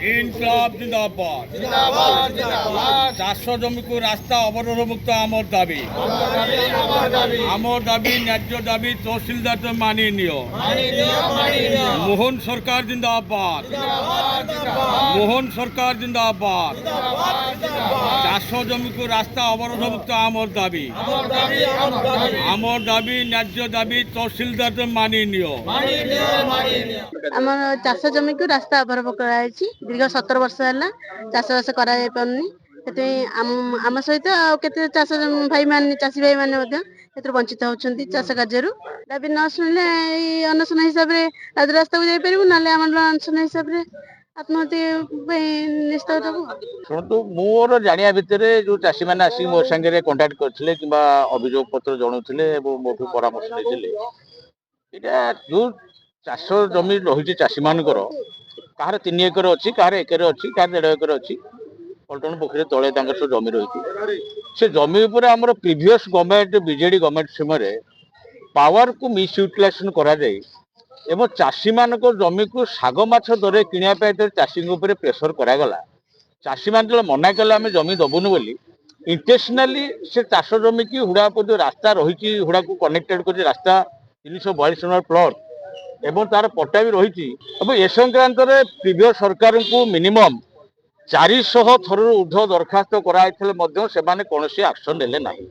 ইনকলাব জিন্দাবাদ। চাষ জমিকে রাস্তা অবরোধ মুক্ত আমার দাবি। আমার দাবি ন্যায্য দাবি তহসিলদার মানিয়ে নিও। মোহন সরকার জিন্দাবাদ। মোহন সরকার জিন্দাবাদ। চাষ জমিকে রাস্তা অবরোধ মুক্ত আমার দাবি। আমার দাবি ন্যায্য দাবি তহসিলদার মানিয়ে নিও। আমার চাষ জমিକୁ ରାସ୍ତା ଅବରୋଧ କରାଯାଇଛି। ଦୀର୍ଘ 17 ବର୍ଷ ହେଲା ଚାଷବାସ କରାଯାଇ ପାରୁନି। ସେଥିପାଇଁ ଆମ ସହିତ ଆଉ କେତେ ଚାଷୀ ଭାଇମାନେ ମଧ୍ୟ ସେଥିରୁ ବଞ୍ଚିତ ହେଉଛନ୍ତି ଚାଷ କାର୍ଯ୍ୟରୁ। ଦାବି ନ ଶୁଣିଲେ ଏଇ ଅନଶନ ହିସାବରେ ରାଜରାସ୍ତାକୁ ଯାଇପାରିବୁ, ନହେଲେ ଆମର ଅନଶନ ହିସାବରେ ଆତ୍ମହତ୍ୟା ପାଇଁ ନିଶ୍ଚିତ ଦେବୁ। ଶୁଣନ୍ତୁ, ମୋର ଜାଣିବା ଭିତରେ ଯୋଉ ଚାଷୀମାନେ ଆସିକି ମୋ ସାଙ୍ଗରେ କଣ୍ଟାକ୍ଟ କରିଥିଲେ କିମ୍ବା ଅଭିଯୋଗ ପତ୍ର ଜଣାଉଥିଲେ ଏବଂ ମୋଠୁ ପରାମର୍ଶ ନେଇଥିଲେ, ଏଇଟା ଯୋଉ ଚାଷ ଜମି ରହିଛି ଚାଷୀମାନଙ୍କର, କାହାର 3 ଏକର ଅଛି, କାହାର ଏକର ଅଛି, କାହାର 1.5 ଏକର ଅଛି, ପଲ୍ଟନ ପୋଖରୀ ତଳେ ତାଙ୍କର ସବୁ ଜମି ରହିଛି। ସେ ଜମି ଉପରେ ଆମର ପ୍ରିଭିୟସ୍ ଗଭର୍ଣ୍ଣମେଣ୍ଟ ବିଜେଡି ଗଭର୍ଣ୍ଣମେଣ୍ଟ ସମୟରେ ପାୱାରକୁ ମିସ୍ୟୁଟିଲାଇଜେସନ କରାଯାଇ ଏବଂ ଚାଷୀମାନଙ୍କ ଜମିକୁ ଶାଗ ମାଛ ଦରରେ କିଣିବା ପାଇଁ ଚାଷୀଙ୍କ ଉପରେ ପ୍ରେସର କରାଗଲା। ଚାଷୀମାନେ ଯେତେବେଳେ ମନା କଲେ ଆମେ ଜମି ଦେବୁନୁ ବୋଲି, ଇଣ୍ଟେନ୍ସନାଲି ସେ ଚାଷ ଜମିକି ହୁଡ଼ା ଯୋଉ ରାସ୍ତା ରହିଛି, ହୁଡ଼ାକୁ କନେକ୍ଟେଡ୍ କରିଛି ରାସ୍ତା 342 ନମ୍ବର ପ୍ଲଟ୍ ଏବଂ ତାର ପଟ୍ଟା ବି ରହିଛି। ଏବଂ ଏ ସଂକ୍ରାନ୍ତରେ ପ୍ରିଭିୟସ୍ ସରକାରଙ୍କୁ ମିନିମମ୍ 400 ଥରରୁ ଉର୍ଦ୍ଧ୍ୱ ଦରଖାସ୍ତ କରାଯାଇଥିଲେ ମଧ୍ୟ ସେମାନେ କୌଣସି ଆକ୍ସନ ନେଲେ ନାହିଁ,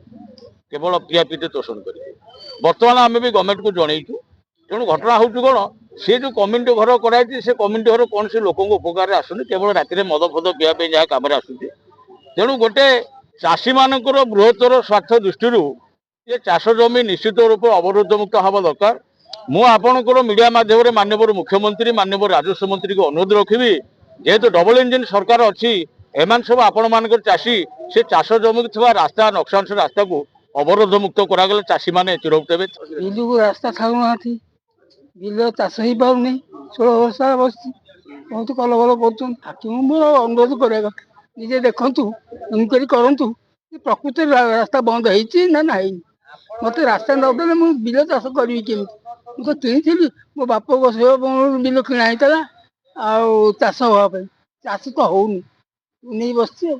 କେବଳ ପିଆପିଟି ତୋଷଣ କରିବେ। ବର୍ତ୍ତମାନ ଆମେ ବି ଗଭର୍ଣ୍ଣମେଣ୍ଟକୁ ଜଣେଇଛୁ। ତେଣୁ ଘଟଣା ହେଉଛି କ'ଣ, ସେ ଯେଉଁ କମ୍ୟୁନିଟି ଘର କରାଯାଇଛି, ସେ କମ୍ୟୁନିଟି ଘର କୌଣସି ଲୋକଙ୍କ ଉପକାରରେ ଆସୁନି, କେବଳ ରାତିରେ ମଦ ଫଦ ପିଇବା ପାଇଁ ଯାହା କାମରେ ଆସୁଛି। ତେଣୁ ଗୋଟେ ଚାଷୀମାନଙ୍କର ବୃହତ୍ତର ସ୍ୱାର୍ଥ ଦୃଷ୍ଟିରୁ ଏ ଚାଷ ଜମି ନିଶ୍ଚିତ ରୂପେ ଅବରୋଧ ମୁକ୍ତ ହେବା ଦରକାର। ମୁଁ ଆପଣଙ୍କର ମିଡ଼ିଆ ମାଧ୍ୟମରେ ମାନ୍ୟବର ମୁଖ୍ୟମନ୍ତ୍ରୀ, ମାନ୍ୟବର ରାଜସ୍ୱ ମନ୍ତ୍ରୀଙ୍କୁ ଅନୁରୋଧ ରଖିବି, ଯେହେତୁ ଡବଲ ଇଞ୍ଜିନ୍ ସରକାର ଅଛି, ଏମାନେ ସବୁ ଆପଣମାନଙ୍କର ଚାଷୀ, ସେ ଚାଷ ଜମିକୁ ଥିବା ରାସ୍ତା ନକ୍ସାଂଶ ରାସ୍ତାକୁ ଅବରୋଧ ମୁକ୍ତ କରାଗଲେ ଚାଷୀମାନେ ଚିରଉପ୍ତ ହେବେ। ବିଲକୁ ରାସ୍ତା ଛାଡ଼ୁନାହାନ୍ତି, ବିଲ ଚାଷ ହେଇପାରୁନି, 16 ବର୍ଷ ବସିଛି, ବହୁତ କଲବଲ କରୁଛନ୍ତି। ହାକିମଙ୍କୁ ମୋର ଅନୁରୋଧ କରିବା କଥା, ନିଜେ ଦେଖନ୍ତୁ, ଇନକ୍ୱାରି କରନ୍ତୁ ପ୍ରକୃତରେ ରାସ୍ତା ବନ୍ଦ ହେଇଛି ନା ନାହିଁ। ମୋତେ ରାସ୍ତା ନ ଦେଲେ ମୁଁ ବିଲ ଚାଷ କରିବି କେମିତି? ମୁଁ ତ କିଣିଥିଲି, ମୋ ବାପ ବିଲ କିଣା ହେଇଥିଲା ଆଉ ଚାଷ ହବା ପାଇଁ। ଚାଷ ତ ହଉନି, ନେଇ ବସିଛି ଆଉ।